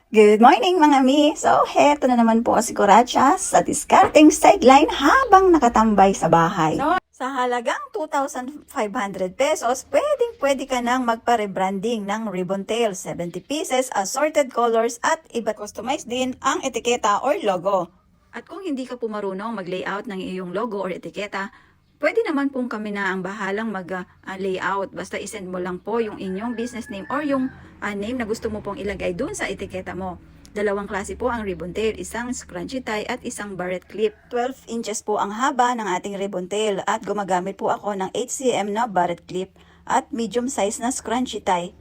Good morning mga mi! So, heto na naman po si Coracha sa discarding sideline habang nakatambay sa bahay. So, sa halagang 2,500 pesos, pwede ka nang magpa-rebranding ng ribbon tail, 70 pieces, assorted colors at iba customize din ang etiketa or logo. At kung hindi ka po marunong mag-layout ng iyong logo or etiketa, pwede naman pong kami na ang bahalang mag-layout. Basta isend mo lang po yung inyong business name or yung name na gusto mo pong ilagay dun sa etiketa mo. Dalawang klase po ang ribbon tail, isang scrunchie tie at isang barrette clip. 12 inches po ang haba ng ating ribbon tail at gumagamit po ako ng 8 cm na barrette clip at medium size na scrunchie tie.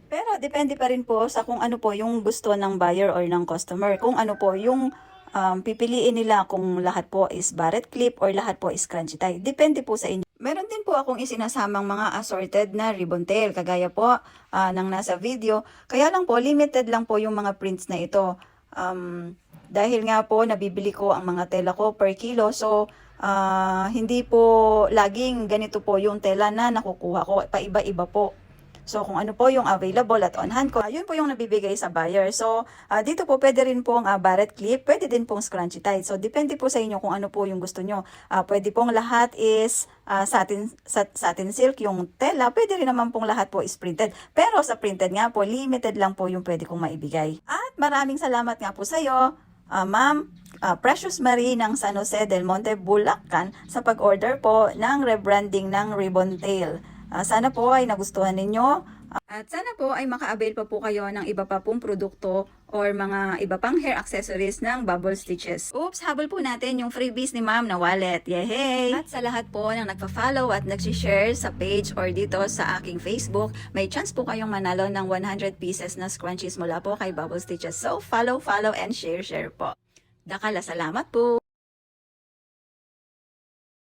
Pero depende pa rin po sa kung ano po yung gusto ng buyer or ng customer. Kung ano po yung pipiliin nila, kung lahat po is barrette clip or lahat po is scrunchie tie. Depende po sa inyo. Meron din po akong isinasamang mga assorted na ribbon tail, kagaya po ng nasa video. Kaya lang po, limited lang po yung mga prints na ito. Dahil nga po, nabibili ko ang mga tela ko per kilo. So, hindi po laging ganito po yung tela na nakukuha ko. Paiba-iba po. So, kung ano po yung available at on hand ko, yun po yung nabibigay sa buyer. So, dito po pwede rin pong barrette clip, pwede din pong scrunchie tie. So, depende po sa inyo kung ano po yung gusto nyo. Pwede pong lahat is satin silk yung tela. Pwede rin naman pong lahat po is printed. Pero sa printed nga po, limited lang po yung pwede kong maibigay. At maraming salamat nga po sa iyo, Ma'am Precious Marie ng San Jose del Monte, Bulacan, sa pag-order po ng rebranding ng ribbon tail. Sana po ay nagustuhan ninyo at sana po ay maka-avail pa po kayo ng iba pa pong produkto or mga iba pang hair accessories ng Bubble Stitches. Oops, habol po natin yung freebies ni ma'am na wallet. Yehey! At sa lahat po ng nagpa-follow at nag-share sa page or dito sa aking Facebook, may chance po kayong manalo ng 100 pieces na scrunchies mula po kay Bubble Stitches. So, follow, and share po. Dakala, salamat po!